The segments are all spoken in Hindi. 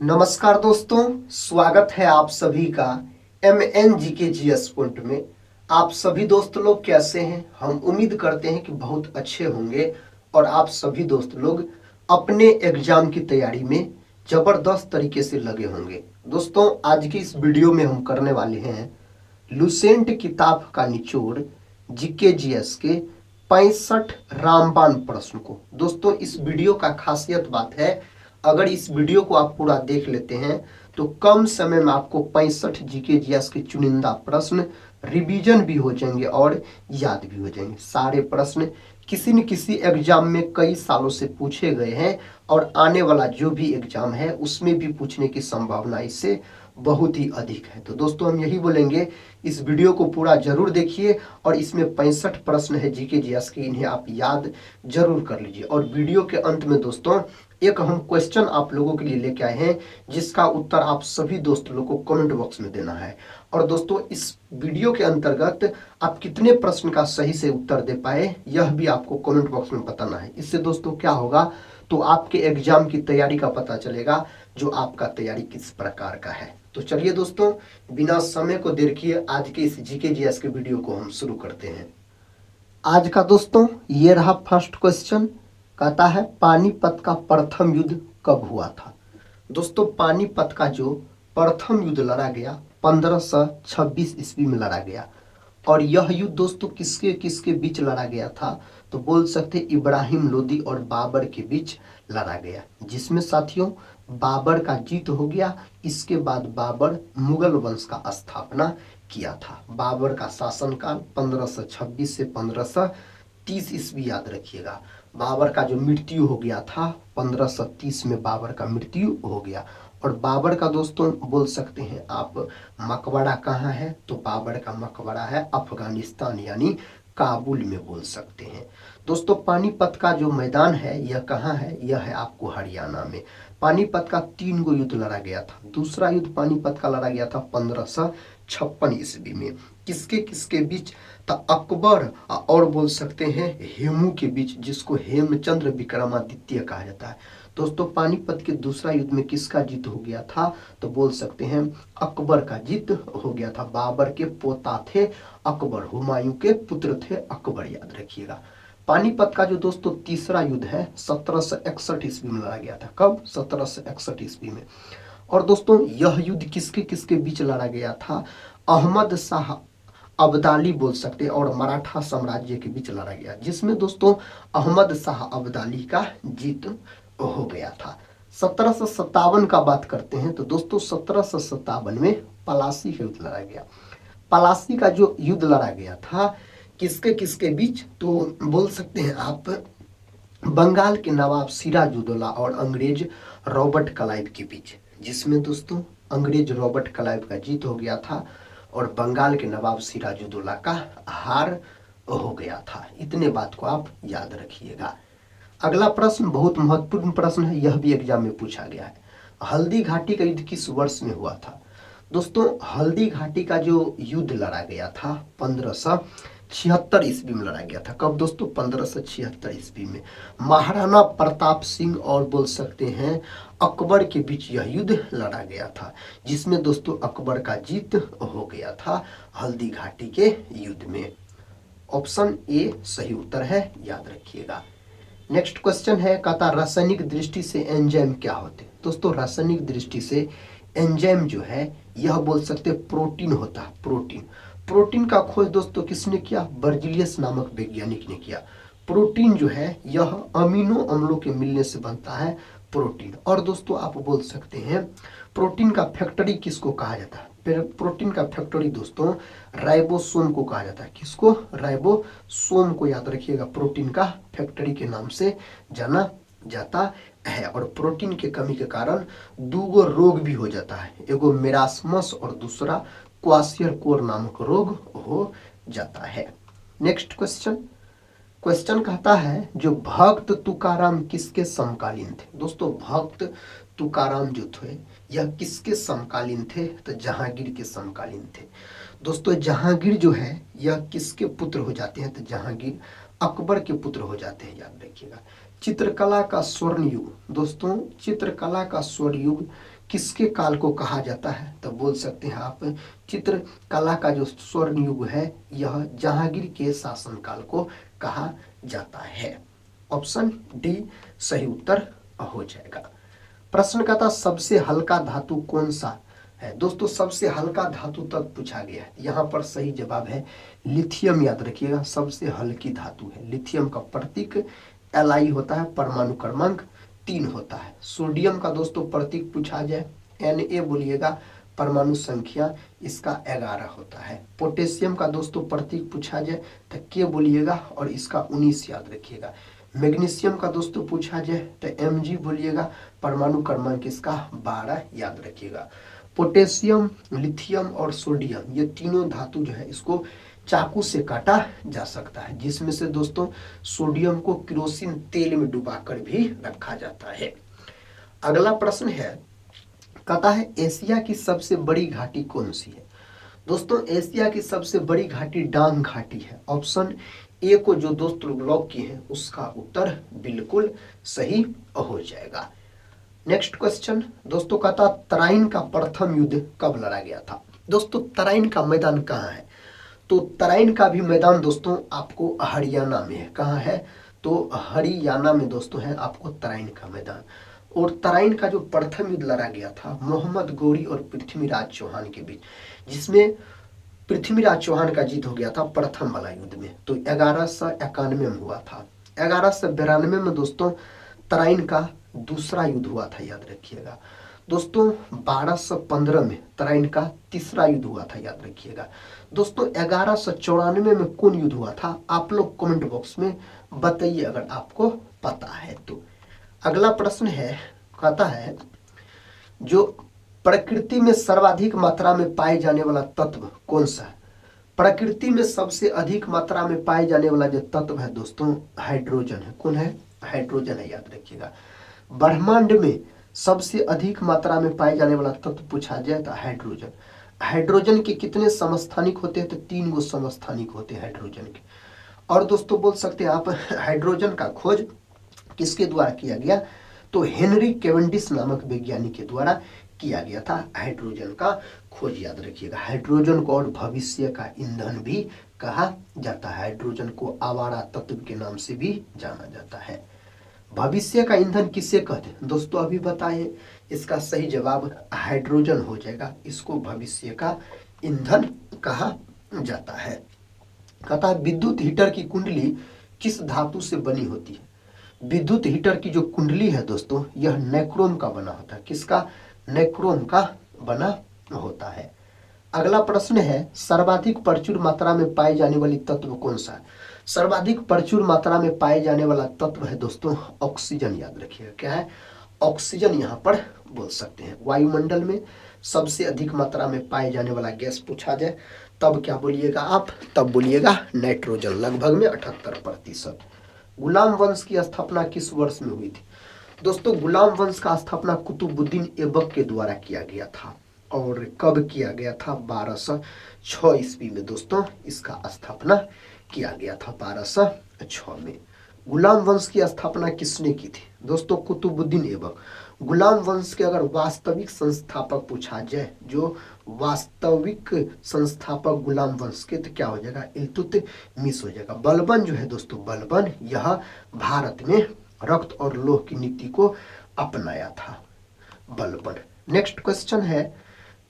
नमस्कार दोस्तों, स्वागत है आप सभी का MNGK पॉइंट में। आप सभी दोस्त लोग कैसे हैं? हम उम्मीद करते हैं कि बहुत अच्छे होंगे और आप सभी दोस्त लोग अपने एग्जाम की तैयारी में जबरदस्त तरीके से लगे होंगे। दोस्तों, आज की इस वीडियो में हम करने वाले हैं लुसेंट किताब का निचोड़ GK के 65 रामबाण प्रश्न को। दोस्तों, इस वीडियो का खासियत बात है, अगर इस वीडियो को आप पूरा देख लेते हैं तो कम समय में आपको 65 GK के चुनिंदा प्रश्न रिवीजन भी हो जाएंगे और याद भी हो जाएंगे। सारे प्रश्न किसी न किसी एग्जाम में कई सालों से पूछे गए हैं और आने वाला जो भी एग्जाम है उसमें भी पूछने की संभावना इससे बहुत ही अधिक है। तो दोस्तों, हम यही बोलेंगे, इस वीडियो को पूरा जरूर देखिए और इसमें 65 प्रश्न है GK के, इन्हें आप याद जरूर कर लीजिए। और वीडियो के अंत में दोस्तों एक हम क्वेश्चन आप लोगों के लिए लेके आए हैं जिसका उत्तर आप सभी दोस्त लोगों को कमेंट बॉक्स में देना है। और दोस्तों, इस वीडियो के अंतर्गत आप कितने प्रश्न का सही से उत्तर दे पाए यह भी आपको कमेंट बॉक्स में बताना है। इससे दोस्तों क्या होगा, तो आपके एग्जाम की तैयारी का पता चलेगा जो आपका तैयारी किस प्रकार का है। तो चलिए दोस्तों, बिना समय को देर किए आज के इस GK के वीडियो को हम शुरू करते हैं। आज का दोस्तों ये रहा फर्स्ट क्वेश्चन। कहता है पानीपत का प्रथम युद्ध कब हुआ था? दोस्तों, पानीपत का जो प्रथम युद्ध लड़ा गया 1526 ईस्वी में लड़ा गया। और यह युद्ध दोस्तों किसके किसके बीच लड़ा गया था? तो बोल सकते इब्राहिम लोदी और बाबर के बीच लड़ा गया, जिसमें साथियों बाबर का जीत हो गया। इसके बाद बाबर मुगल वंश का स्थापना किया था। बाबर का शासनकाल 1526 से 1530 ईस्वी, याद रखिएगा। बाबर का जो मृत्यु हो गया था 1530 में बाबर का मृत्यु हो गया। और बाबर का दोस्तों बोल सकते हैं आप मकबरा कहाँ है? तो बाबर का मकबरा है अफगानिस्तान यानी काबुल में, बोल सकते हैं। दोस्तों, पानीपत का जो मैदान है यह कहाँ है? यह है आपको हरियाणा में। पानीपत का 3 गो युद्ध लड़ा गया था। दूसरा युद्ध पानीपत का लड़ा गया था 1556 ईस्वी में। किसके किसके बीच? तो अकबर और बोल सकते हैं हेमू के बीच, जिसको हेमचंद्र विक्रमादित्य कहा जाता है। दोस्तों, पानीपत के दूसरा युद्ध में किसका जीत हो गया था? तो बोल सकते हैं अकबर का जीत हो गया था। बाबर के पोता थे अकबर, हुमायूं के पुत्र थे अकबर, याद रखिएगा। पानीपत का जो दोस्तों तीसरा युद्ध है 1761 ईस्वी में लड़ा गया था। कब? 1761 ईस्वी में। और दोस्तों यह युद्ध किसके किसके बीच लड़ा गया था? अहमद शाह अब्दाली बोल सकते हैं और मराठा साम्राज्य के बीच लड़ा गया, जिसमें दोस्तों अहमद शाह अब्दाली का जीत हो गया था। 1757 का बात करते हैं तो दोस्तों 1757 में पलासी का युद्ध लड़ा गया। पलासी का जो युद्ध लड़ा गया था किसके किसके बीच? तो बोल सकते हैं आप बंगाल के नवाब सिराजुद्दौला और अंग्रेज रॉबर्ट क्लाइव के बीच, जिसमें दोस्तों अंग्रेज रॉबर्ट क्लाइव का जीत हो गया था और बंगाल के नवाब सिराजुद्दौला का हार हो गया था। इतने बात को आप याद रखिएगा। अगला प्रश्न बहुत महत्वपूर्ण प्रश्न है, यह भी एग्जाम में पूछा गया है। हल्दी घाटी का युद्ध किस वर्ष में हुआ था? दोस्तों, हल्दी घाटी का जो युद्ध लड़ा गया था 1576 ईस्वी में लड़ा गया था। कब दोस्तों? 1576 ईस्वी में। महाराणा प्रताप सिंह और बोल सकते हैं अकबर के बीच यह युद्ध लड़ा गया था, जिसमें दोस्तों अकबर का जीत हो गया था हल्दी घाटी के युद्ध में। ऑप्शन ए सही उत्तर है, याद रखिएगा। नेक्स्ट क्वेश्चन है, कहता रासायनिक दृष्टि से एंजाइम क्या होते हैं? दोस्तों, रासायनिक दृष्टि से एंजाइम जो है यह बोल सकते प्रोटीन होता है। प्रोटीन प्रोटीन का खोज दोस्तों किसने किया? बर्जिलियस नामक वैज्ञानिक ने किया। प्रोटीन जो है यह अमीनो अम्लों के मिलने से बनता है प्रोटीन। और दोस्तों आप बोल सकते हैं प्रोटीन का फैक्ट्री किसको कहा जाता है? प्रोटीन का फैक्ट्री दोस्तों राइबोसोम को कहा जाता है। किसको? राइबोसोम को, याद रखिएगा। प्रोटीन का फैक्ट्री के नाम से जाना जाता है। और प्रोटीन के कमी के कारण 2 रोग भी हो जाता है, एगो मेरास्मस और दूसरा क्वासियरकोर नामक रोग हो जाता है। नेक्स्ट क्वेश्चन कहता है जो भक्त तुकाराम किसके समकालीन थे? दोस्तों, भक्त तुकाराम जो थे यह किसके समकालीन थे? तो जहांगीर के समकालीन थे। दोस्तों, जहांगीर जो है यह किसके पुत्र हो जाते हैं? तो जहांगीर अकबर के पुत्र हो जाते हैं, याद रखिएगा। चित्रकला का स्वर्ण युग, दोस्तों चित्रकला का स्वर्ण युग किसके काल को कहा जाता है? तो बोल सकते हैं आप चित्रकला का जो स्वर्ण युग है यह जहांगीर के शासनकाल को कहा जाता है। ऑप्शन डी सही उत्तर हो जाएगा। प्रश्न का था सबसे हल्का धातु कौन सा है? दोस्तों सबसे हल्का धातु तक पूछा गया है, यहाँ पर सही जवाब है लिथियम। याद रखिएगा सबसे हल्की धातु है लिथियम का प्रतीक Li होता है, परमाणु क्रमांक 3 होता है। सोडियम का दोस्तों प्रतीक पूछा जाए Na बोलिएगा, परमाणु संख्या इसका 11 होता है। पोटेशियम का दोस्तों प्रतीक पूछा जाए तो K बोलिएगा और इसका 19 याद रखिएगा। मैग्नीशियम का दोस्तों पूछा जाए तो Mg बोलिएगा, परमाणु क्रमांक इसका 12 याद रखिएगा। पोटेशियम, लिथियम और सोडियम ये तीनों धातु जो है इसको चाकू से काटा जा सकता है, जिसमें से दोस्तों सोडियम को केरोसिन तेल में डुबाकर भी रखा जाता है। अगला प्रश्न है, कहता है एशिया की सबसे बड़ी घाटी कौन सी है? दोस्तों एशिया की सबसे बड़ी घाटी डांग घाटी है। ऑप्शन ए को जो दोस्त लोग लॉक किए हैं उसका उत्तर बिल्कुल सही हो जाएगा। नेक्स्ट क्वेश्चन दोस्तों कहता तराइन का प्रथम युद्ध कब लड़ा गया था? दोस्तों तराइन का मैदान कहाँ है? तो तराइन का भी मैदान दोस्तों आपको हरियाणा में है। कहाँ है? तो हरियाणा में दोस्तों है आपको तराइन का मैदान। और तराइन का जो प्रथम युद्ध लड़ा गया था मोहम्मद गौरी और पृथ्वीराज चौहान के बीच, जिसमें पृथ्वीराज चौहान का जीत हो गया था प्रथम वाला युद्ध में। तो 1191 में हुआ था। 1192 में दोस्तों तराइन का दूसरा युद्ध हुआ था, याद रखिएगा। दोस्तों 1215 में तराइन का तीसरा युद्ध हुआ था, याद रखिएगा। दोस्तों 1194 में कौन युद्ध हुआ था? आप लोग कमेंट बॉक्स में बताइए अगर आपको पता है तो। अगला प्रश्न है, कहता है जो प्रकृति में सर्वाधिक मात्रा में पाए जाने वाला तत्व कौन सा है? प्रकृति में सबसे अधिक मात्रा में पाए जाने वाला जो तत्व है दोस्तों हाइड्रोजन है। कौन है? हाइड्रोजन है, याद रखिएगा। ब्रह्मांड में सबसे अधिक मात्रा में पाए जाने वाला तत्व पूछा जाए तो हाइड्रोजन। हाइड्रोजन के कितने समस्थानिक होते हैं? तो 3 गो समस्थानिक होते हैं हाइड्रोजन के। और दोस्तों बोल सकते हैं आप हाइड्रोजन का खोज किसके द्वारा किया गया? तो हेनरी कैवेंडिश नामक वैज्ञानिक के द्वारा किया गया था हाइड्रोजन का खोज, याद रखिएगा। हाइड्रोजन को और भविष्य का ईंधन भी कहा जाता है। हाइड्रोजन को आवारा तत्व के नाम से भी जाना जाता है। भविष्य का ईंधन किसे कहते हैं? दोस्तों अभी बताए, इसका सही जवाब हाइड्रोजन हो जाएगा। इसको भविष्य का ईंधन कहा जाता है। कहता है विद्युत हीटर की कुंडली किस धातु से बनी होती है? विद्युत हीटर की जो कुंडली है दोस्तों यह नाइक्रोम का बना होता है। किसका? नाइक्रोम का बना होता है। अगला प्रश्न है सर्वाधिक प्रचुर मात्रा में पाए जाने वाली तत्व कौन सा है? सर्वाधिक प्रचुर मात्रा में पाए जाने वाला तत्व है दोस्तों ऑक्सीजन, याद रखिएगा। क्या है? ऑक्सीजन यहाँ पर बोल सकते हैं। वायुमंडल में सबसे अधिक मात्रा में पाए जाने वाला गैस पूछा जाए तब क्या बोलिएगा आप? तब बोलिएगा नाइट्रोजन, लगभग में 78%। गुलाम वंश की स्थापना किस वर्ष में हुई थी? दोस्तों गुलाम वंश का स्थापना कुतुबुद्दीन ऐबक के द्वारा किया गया था। और कब किया गया था? 1206 ईस्वी में दोस्तों इसका स्थापना किया गया था, 1206 में। गुलाम वंश की स्थापना किसने की थी? दोस्तों कुतुबुद्दीन ऐबक। गुलाम वंश के अगर वास्तविक संस्थापक पूछा जाए, जो वास्तविक संस्थापक गुलाम वंश के, तो क्या हो जाएगा? इल्तुतमिश हो जाएगा। बलबन जो है दोस्तों, बलबन यह भारत में रक्त और लौह की नीति को अपनाया था, बलबन। नेक्स्ट क्वेश्चन है,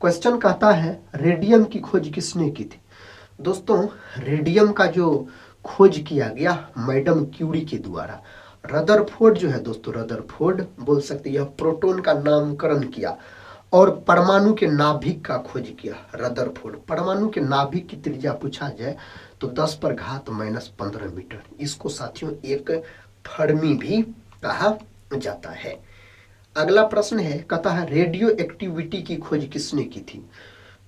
क्वेश्चन कहता है रेडियम की खोज किसने की थी? दोस्तों रेडियम का जो खोज किया गया मैडम क्यूरी के द्वारा। रदरफोर्ड जो है दोस्तों, रदरफोर्ड बोल सकते, यह प्रोटॉन का नामकरण किया और परमाणु के नाभिक का खोज किया। रदरफोर्ड परमाणु के नाभिक की त्रिज्या पूछा जाए तो 10⁻⁻15 मीटर। इसको साथियों एक फर्मी भी कहा जाता है। अगला प्रश्न है, कहता है रेडियो एक्टिविटी की खोज किसने की थी?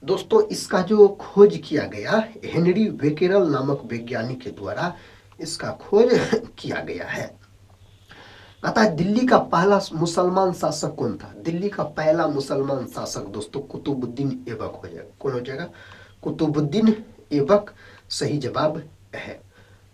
दोस्तों इसका जो खोज किया गया हेनरी बेकेरेल नामक वैज्ञानिक के द्वारा इसका खोज किया गया है। कहता है दिल्ली का पहला मुसलमान शासक कौन था? दिल्ली का पहला मुसलमान शासक दोस्तों कुतुबुद्दीन ऐबक हो जाएगा। कौन हो जाएगा? कुतुबुद्दीन ऐबक सही जवाब है।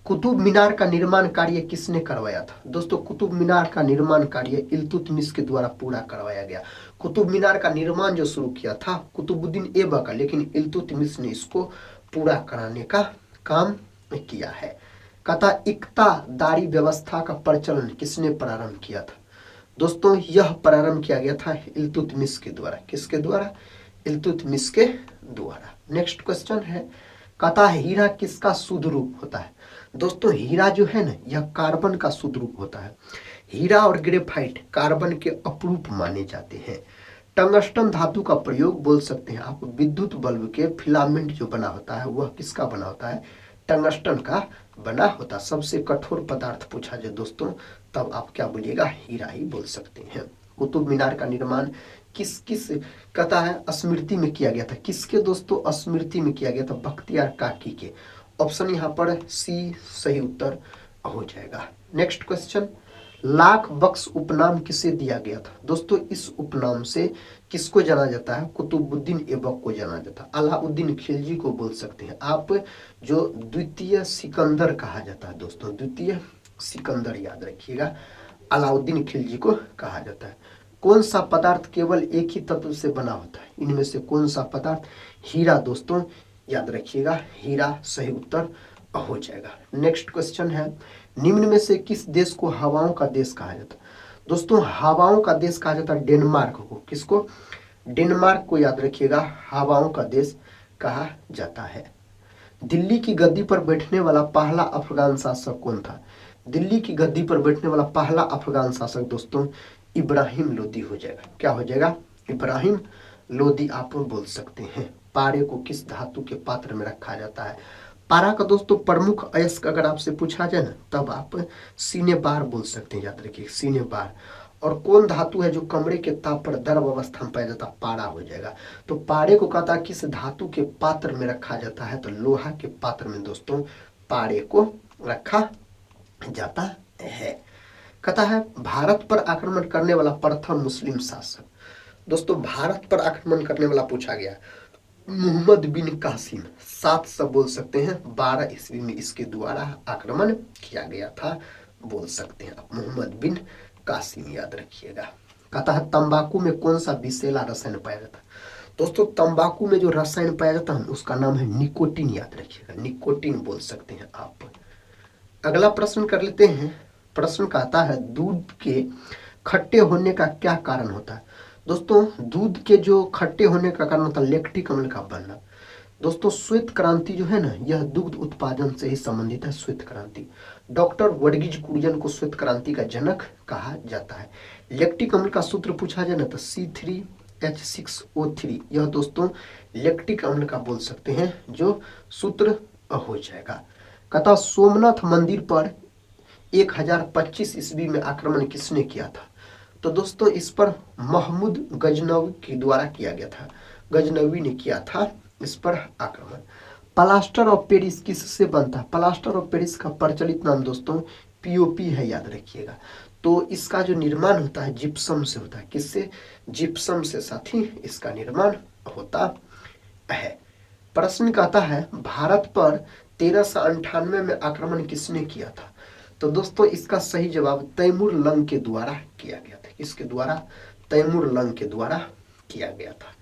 कुतुब मीनार का निर्माण कार्य किसने करवाया था? दोस्तों कुतुब मीनार का निर्माण कार्य इल्तुतमिश के द्वारा पूरा करवाया गया। कुतुब मीनार का निर्माण जो शुरू किया था कुतुबुद्दीन ऐबक का, लेकिन इल्तुतमिश ने इसको पूरा कराने का काम किया है। कहता इक्तादारी व्यवस्था का प्रचलन किसने प्रारंभ किया था? दोस्तों यह प्रारंभ किया गया था इल्तुतमिश के द्वारा। किसके द्वारा? इल्तुतमिश के द्वारा। नेक्स्ट क्वेश्चन है, कहता है हीरा किसका शुद्ध रूप होता है? दोस्तों हीरा जो है ना यह कार्बन का शुद्ध रूप होता है। हीरा और ग्रेफाइट कार्बन के अपरूप माने जाते हैं। टंगस्टन धातु का प्रयोग बोल सकते हैं आप, विद्युत बल्ब के फिलामेंट जो बना होता है वह किसका बना होता है? टंगस्टन का बना होता। सबसे कठोर पदार्थ पूछा जाए दोस्तों तब आप क्या बोलिएगा? हीरा ही बोल सकते हैं। कुतुब मीनार का निर्माण किस किस कहता है स्मृति में किया गया था? किसके दोस्तों स्मृति में किया गया था? बख्तियार काकी के। ऑप्शन यहाँ पर सी सही उत्तर हो जाएगा। नेक्स्ट क्वेश्चन, लाख बख्श उपनाम किसे दिया गया था? दोस्तों इस उपनाम से किसको जाना जाता है? कुतुबुद्दीन ऐबक को जाना जाता है। अलाउद्दीन खिलजी को बोल सकते हैं आप, जो द्वितीय सिकंदर कहा जाता है। दोस्तों द्वितीय सिकंदर याद रखिएगा, अलाउद्दीन खिलजी को कहा जाता है। कौन सा पदार्थ केवल एक ही तत्व से बना होता है? इनमें से कौन सा पदार्थ? हीरा दोस्तों याद रखिएगा, हीरा सही उत्तर हो जाएगा। नेक्स्ट क्वेश्चन है, निम्न में से किस देश को हवाओं का देश कहा जाता है? दोस्तों हवाओं का देश कहा जाता है डेनमार्क को। किसको? डेनमार्क को याद रखिएगा हवाओं का देश कहा जाता है। दिल्ली की गद्दी पर बैठने वाला पहला अफगान शासक कौन था? दिल्ली की गद्दी पर बैठने वाला पहला अफगान शासक दोस्तों इब्राहिम लोदी हो जाएगा। क्या हो जाएगा? इब्राहिम लोदी आप बोल सकते हैं। पारे को किस धातु के पात्र में रखा जाता है? पारा का दोस्तों प्रमुख अयस्क अगर आपसे पूछा जाए ना तब आप सीने बार बोल सकते हैं, याद रखिए सीने बार। और कौन धातु है जो कमरे के ताप पर द्रव अवस्था में पाया जाता है? पारा हो जाएगा। तो पारे को कहता है किस धातु के पात्र में रखा जाता है? तो लोहा के पात्र में दोस्तों पारे को रखा जाता है। कहता है भारत पर आक्रमण करने वाला प्रथम मुस्लिम शासक? दोस्तों भारत पर आक्रमण करने वाला पूछा गया मोहम्मद बिन कासिम, 700 बोल सकते हैं 12 ईस्वी में इसके द्वारा आक्रमण किया गया था, बोल सकते हैं आप मोहम्मद बिन कासिम याद रखिएगा। कहता है तंबाकू में कौन सा विषैला रसायन पाया जाता है? दोस्तों तंबाकू में जो रसायन पाया जाता है उसका नाम है निकोटीन, याद रखिएगा निकोटीन बोल सकते हैं आप। अगला प्रश्न कर लेते हैं। प्रश्न कहता है दूध के खट्टे होने का क्या कारण होता है? दोस्तों दूध के जो खट्टे होने का कारण होता है लैक्टिक अम्ल का बनना। दोस्तों श्वेत क्रांति जो है ना यह दुग्ध उत्पादन से ही संबंधित है। श्वेत क्रांति, डॉक्टर वर्गीज कुरियन को श्वेत क्रांति का जनक कहा जाता है। लैक्टिक अम्ल का सूत्र पूछा जाए ना तो C3H6O3, यह दोस्तों लैक्टिक अम्ल का बोल सकते हैं जो सूत्र हो जाएगा। कहता सोमनाथ मंदिर पर 1025 ईस्वी में आक्रमण किसने किया था? तो दोस्तों इस पर महमूद गजनवी के द्वारा किया गया था। गजनवी ने किया था इस पर आक्रमण। प्लास्टर ऑफ पेरिस किससे बनता है? प्लास्टर ऑफ पेरिस का प्रचलित नाम दोस्तों पीओपी है, याद रखिएगा। तो इसका जो निर्माण होता है जिप्सम से होता है। किससे? जिप्सम से साथी इसका निर्माण होता है। प्रश्न कहता है भारत पर 1398 में आक्रमण किसने किया था? तो दोस्तों इसका सही जवाब तैमूर लंग के द्वारा किया गया था। किसके द्वारा? तैमूर लंग के द्वारा किया गया था।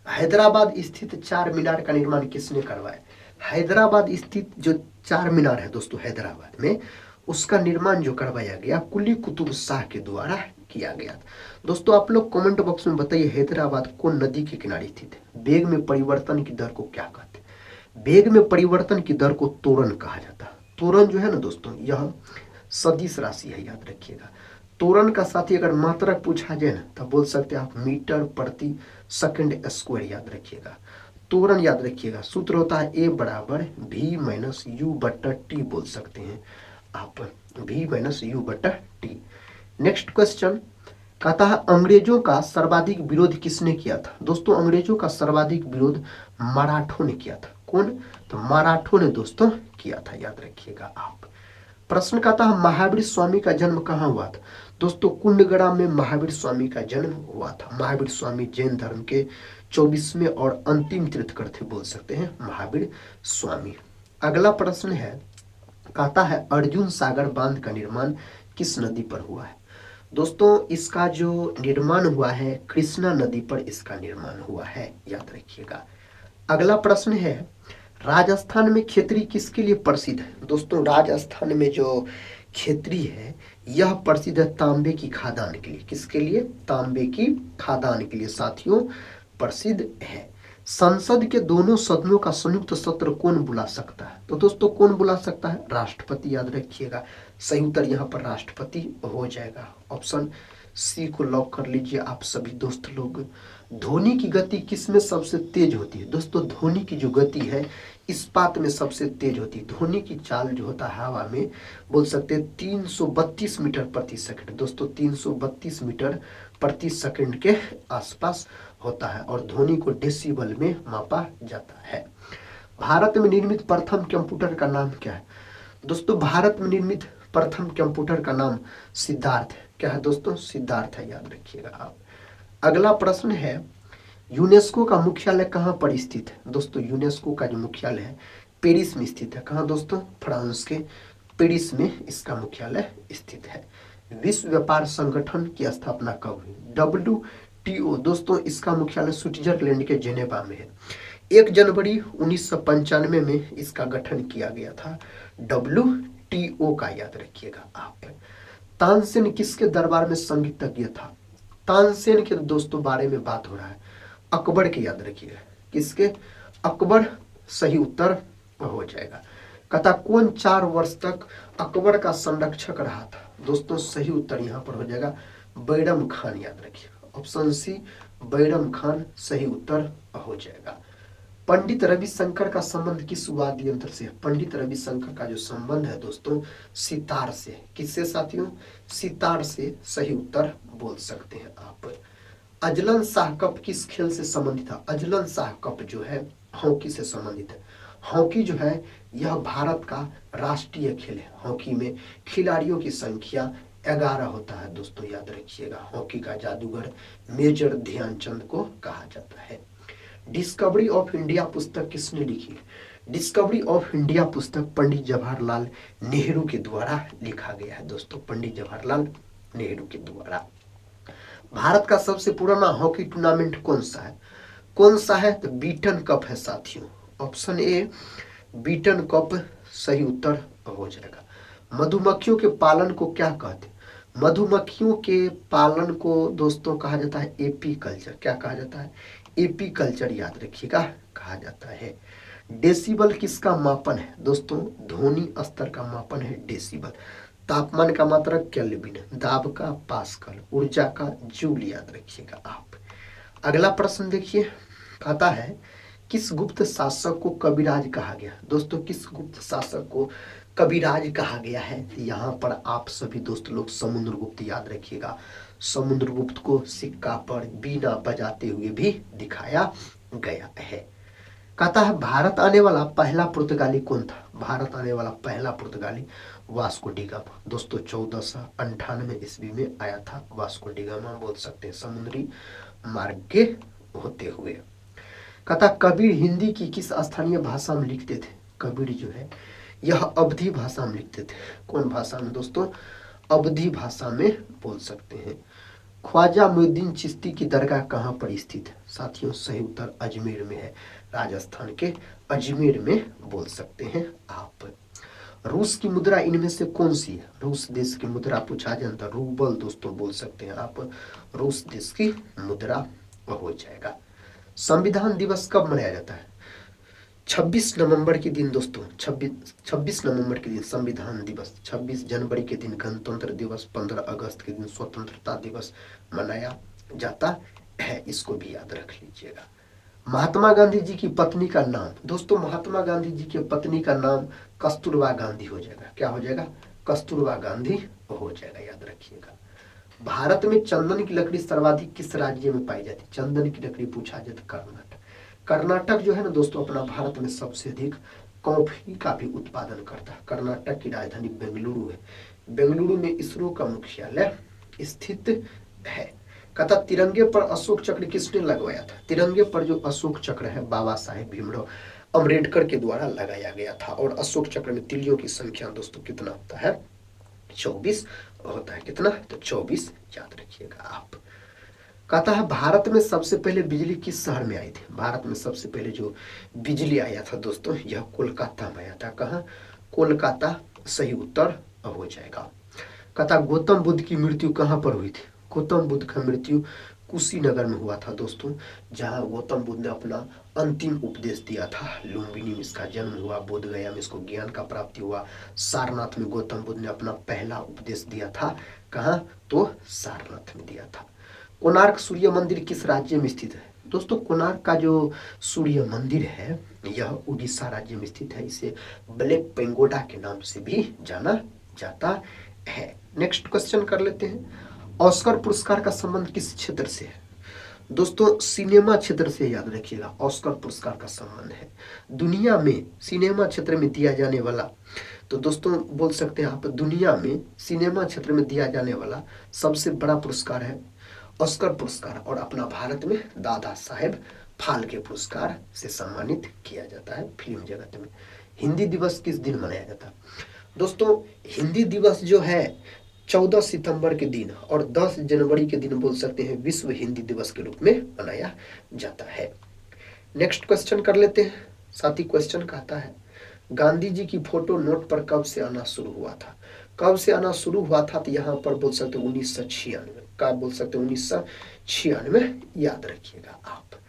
हैदराबाद स्थित चार मीनार का निर्माण किसने करवाया? हैदराबाद स्थित जो चार मीनार है दोस्तों हैदराबाद में, उसका निर्माण जो करवाया गया कुली कुतुब शाह के द्वारा किया गया था। दोस्तों आप लोग कमेंट बॉक्स में बताइए हैदराबाद कौन नदी के किनारे स्थित है? वेग में परिवर्तन की दर को क्या कहते हैं? वेग में परिवर्तन की दर को त्वरण कहा जाता है। त्वरण जो है ना दोस्तों यह सदिश राशि है, याद रखिएगा। त्वरण का साथ ही अगर मात्रक पूछा जाए ना तो बोल सकते हैं आप मीटर प्रति सेकंड स्क्वायर, याद रखिएगा। त्वरण याद रखिएगा सूत्र होता है A बराबर V - U/T, बोल सकते हैं आप V - U/T। नेक्स्ट क्वेश्चन कहता है अंग्रेजों का सर्वाधिक विरोध किसने किया था? दोस्तों अंग्रेजों का सर्वाधिक विरोध मराठों ने किया था। कौन? तो मराठों ने दोस्तों किया था, याद रखिएगा आप। प्रश्न कहता है महावीर स्वामी का जन्म कहाँ हुआ था? दोस्तों कुंडग्राम में महावीर स्वामी का जन्म हुआ था। महावीर स्वामी जैन धर्म के 24वें और अंतिम तीर्थकर थे, बोल सकते हैं महावीर स्वामी। अगला प्रश्न है कहता है अर्जुन सागर बांध का निर्माण किस नदी पर हुआ है? दोस्तों इसका जो निर्माण हुआ है कृष्णा नदी पर इसका निर्माण हुआ है, याद रखिएगा। अगला प्रश्न है राजस्थान में खेतरी किसके लिए प्रसिद्ध है? दोस्तों राजस्थान में जो खेतरी है यह प्रसिद्ध है तांबे की खादान के लिए। किसके लिए? तांबे की खादान के लिए साथियों प्रसिद्ध है। संसद के दोनों सदनों का संयुक्त सत्र कौन बुला सकता है? तो दोस्तों कौन बुला सकता है? राष्ट्रपति, याद रखिएगा। सही उत्तर यहाँ पर राष्ट्रपति हो जाएगा। ऑप्शन सी को लॉक कर लीजिए आप सभी दोस्त लोग। ध्वनि की गति किस में सबसे तेज होती है? दोस्तों ध्वनि की जो गति है इस्पात में सबसे तेज होती है। ध्वनि की चाल जो होता है हवा में बोल सकते हैं 332 मीटर प्रति सेकंड। दोस्तों 332 मीटर प्रति सेकंड के आसपास होता है और ध्वनि को डेसिबल में मापा जाता है। भारत में निर्मित प्रथम कंप्यूटर का नाम क्या है? दोस्तों भारत में निर्मित प्रथम कंप्यूटर का नाम सिद्धार्थ है। क्या है दोस्तों? सिद्धार्थ है, याद रखिएगा आप। अगला प्रश्न है यूनेस्को का मुख्यालय कहाँ पर स्थित है? दोस्तों यूनेस्को का जो मुख्यालय है पेरिस में स्थित है। कहाँ दोस्तों? फ्रांस के पेरिस में इसका मुख्यालय स्थित है। विश्व व्यापार संगठन की स्थापना कब हुई? WTO। दोस्तों इसका मुख्यालय स्विट्जरलैंड के जेनेवा में है। 1 जनवरी 1995 में इसका गठन किया गया था WTO का, याद रखिएगा आप। तानसेन किसके दरबार में संगीतज्ञ था? तानसेन के दोस्तों बारे में बात हो रहा है, अकबर के, याद रखिएगा। किसके? अकबर सही उत्तर हो जाएगा। कथा कौन 4 वर्ष तक अकबर का संरक्षक रहा था? दोस्तों सही उत्तर यहाँ पर हो जाएगा बैरम खान, याद रखिएगा। ऑप्शन सी बैरम खान सही उत्तर हो जाएगा। पंडित रविशंकर का संबंध किस वाद्य यंत्र से? पंडित रविशंकर का जो संबंध है दोस्तों सितार से। किससे साथियों? सितार से सही उत्तर बोल सकते हैं आप। अजलन शाह कप किस खेल से संबंधित है? अजलन शाह कप जो है हॉकी से संबंधित है। हॉकी जो है यह भारत का राष्ट्रीय खेल है। हॉकी में खिलाड़ियों की संख्या 11 होता है दोस्तों, याद रखिएगा। हॉकी का जादूगर मेजर ध्यानचंद को कहा जाता है। डिस्कवरी ऑफ इंडिया पुस्तक किसने लिखी है? डिस्कवरी ऑफ इंडिया पुस्तक पंडित जवाहरलाल नेहरू के द्वारा लिखा गया है दोस्तों, पंडित जवाहरलाल नेहरू के द्वारा। भारत का सबसे पुराना हॉकी टूर्नामेंट कौन सा है? कौन सा है? तो बीटन कप है साथियों। ऑप्शन ए बीटन कप सही उत्तर हो जाएगा। मधुमक्खियों के पालन को क्या कहते हैं? मधुमक्खियों के पालन को दोस्तों कहा जाता है एपी कल्चर। क्या कहा जाता है? एपी कल्चर, याद रखिएगा, कहा जाता है। डेसिबल किसका मापन है? दोस्तों ध्वनि स्तर का मापन है डेसिबल। तापमान का मात्रक केल्विन, दाब का पास्कल, ऊर्जा का जूल, याद रखिएगा आप। अगला प्रश्न देखिए, कहता है किस गुप्त शासक को कविराज कहा गया? दोस्तों किस गुप्त शासक को कविराज कहा गया है? यहाँ पर आप सभी दोस्त लोग समुद्रगुप्त, याद रखिएगा। समुद्रगुप्त को सिक्का पर बीना बजाते हुए भी दिखाया गया है। कहता है भारत आने वाला पहला पुर्तगाली कौन था? भारत आने वाला पहला पुर्तगाली वास्को डी गामा। दोस्तों 1498 ईस्वी में आया था वास्को डी गामा, बोल सकते हैं समुद्री मार्ग के होते हुए। कहता कबीर हिंदी की किस स्थानीय भाषा में लिखते थे? कबीर जो है यह अवधी भाषा में लिखते थे। कौन भाषा में दोस्तों? अवधी भाषा में बोल सकते हैं। ख्वाजा मुइनुद्दीन चिश्ती की दरगाह कहाँ पर स्थित है? साथियों सही उत्तर अजमेर में है, राजस्थान के अजमेर में बोल सकते हैं आप। रूस की मुद्रा इनमें से कौन सी है? रूस देश की मुद्रा पूछा जाए तो रूबल दोस्तों बोल सकते हैं आप, रूस देश की मुद्रा हो जाएगा। संविधान दिवस कब मनाया जाता है? 26 नवंबर के दिन दोस्तों, 26 नवंबर के दिन संविधान दिवस, 26 जनवरी के दिन गणतंत्र दिवस, 15 अगस्त के दिन स्वतंत्रता दिवस मनाया जाता है। इसको भी याद रख लीजिएगा। महात्मा गांधी जी की पत्नी का नाम? दोस्तों महात्मा गांधी जी की पत्नी का नाम कस्तूरबा गांधी हो जाएगा। क्या हो जाएगा? कस्तूरबा गांधी हो जाएगा, याद रखिएगा। भारत में चंदन की लकड़ी सर्वाधिक किस राज्य में पाई जाती है? चंदन की लकड़ी पूछा जाए तो कर्नाटक। कर्नाटक जो है ना दोस्तों अपना भारत में सबसे अधिक कॉफी का भी उत्पादन करता है। कर्नाटक की राजधानी बेंगलुरु है। बेंगलुरु में इसरो का मुख्यालय स्थित है। कहता तिरंगे पर अशोक चक्र किसने लगवाया था? तिरंगे पर जो अशोक चक्र है बाबा साहेब भीमराव अम्बेडकर के द्वारा लगाया गया था। और अशोक चक्र में तिलियों की संख्या दोस्तों कितना होता है? 24 होता है। कितना? तो 24 याद रखिएगा आप। कहता है भारत में सबसे पहले बिजली किस शहर में आई थी? भारत में सबसे पहले जो बिजली आया था दोस्तों यह कोलकाता में आया था। कहाँ? कोलकाता सही उत्तर हो जाएगा। कहता गौतम बुद्ध की मृत्यु कहाँ पर हुई थी? गौतम बुद्ध का मृत्यु कुशीनगर में हुआ था दोस्तों, जहाँ गौतम बुद्ध ने अपना अंतिम उपदेश दिया था। लुम्बिनी में इसका जन्म हुआ, बोध गया में इसको ज्ञान का प्राप्ति हुआ, सारनाथ में गौतम बुद्ध ने अपना पहला उपदेश दिया था। कहाँ? तो सारनाथ में दिया था। कोणार्क सूर्य मंदिर किस राज्य में स्थित है? दोस्तों कोणार्क का जो सूर्य मंदिर है यह उड़ीसा राज्य में स्थित है। इसे ब्लैक पेंगोडा के नाम से भी जाना जाता है। नेक्स्ट क्वेश्चन कर लेते हैं। ऑस्कर पुरस्कार का संबंध किस क्षेत्र से है? दोस्तों सिनेमा क्षेत्र से याद रखिएगा ऑस्कर पुरस्कार का संबंध है। दुनिया में सिनेमा क्षेत्र में दिया जाने वाला, तो दोस्तों बोल सकते हैं आप दुनिया में सिनेमा क्षेत्र में दिया जाने वाला सबसे बड़ा पुरस्कार है ऑस्कर पुरस्कार। और अपना भारत में दादा साहेब फाल्के पुरस्कार से सम्मानित किया जाता है फिल्म जगत में। हिंदी दिवस किस दिन मनाया जाता है? दोस्तों हिंदी दिवस जो है 14 सितंबर के दिन और 10 जनवरी के दिन बोल सकते हैं विश्व हिंदी दिवस के रूप में मनाया जाता है। नेक्स्ट क्वेश्चन कर लेते हैं। साथी क्वेश्चन कहता है गांधी जी की फोटो नोट पर कब से आना शुरू हुआ था? कब से आना शुरू हुआ था? तो यहाँ पर बोल सकते 1996 का बोल सकते 1996 याद रखिएगा आप।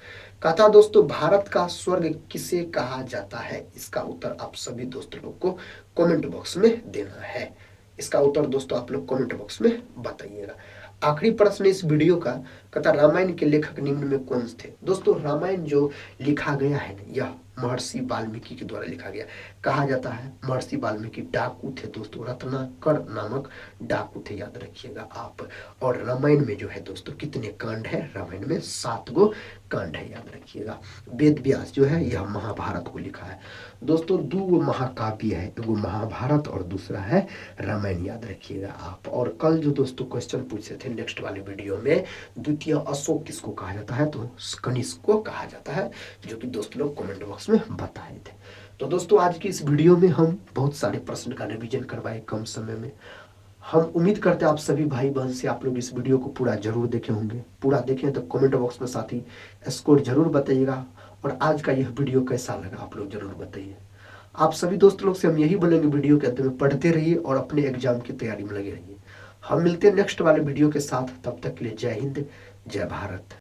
कहता दोस्तों भारत का स्वर्ग किसे कहा जाता है? इसका उत्तर आप सभी दोस्तों लोग को कमेंट बॉक्स में देना है। इसका उत्तर दोस्तों आप लोग कमेंट बॉक्स में बताइएगा। आखिरी प्रश्न इस वीडियो का कहता रामायण के लेखक निम्न में कौन थे? दोस्तों रामायण जो लिखा गया है यह महर्षि वाल्मीकि के द्वारा लिखा गया। कहा जाता है महर्षि वाल्मीकि डाकू थे दोस्तों, रत्नाकर नामक डाकू थे, याद रखिएगा आप। और रामायण में जो है दोस्तों कितने कांड है? रामायण में 7 गो कांड है, याद रखिएगा। वेद व्यास जो है यह महाभारत को लिखा है दोस्तों। 2 महाकाव्य है, एगो महाभारत और दूसरा है रामायण, याद रखिएगा आप। और कल जो दोस्तों क्वेश्चन पूछे थे नेक्स्ट वाले वीडियो में द्वितीय अशोक किसको कहा जाता है? तो कनिष्क को कहा जाता है, जो कि दोस्त लोग कमेंट बॉक्स में बताए थे। तो दोस्तों आज की इस वीडियो में हम बहुत सारे प्रश्न का रिवीजन करवाए कम समय में। हम उम्मीद करते हैं आप सभी भाई बहन से आप लोग इस वीडियो को पूरा जरूर देखे होंगे। पूरा देखें तो कमेंट बॉक्स में साथ ही स्कोर जरूर बताइएगा। और आज का यह वीडियो कैसा लगा आप लोग जरूर बताइए। आप सभी दोस्त लोग से हम यही बोलेंगे वीडियो के अंत में पढ़ते रहिए और अपने एग्जाम की तैयारी में लगे रहिए। हम मिलते हैं नेक्स्ट वाले वीडियो के साथ, तब तक के लिए जय हिंद जय भारत।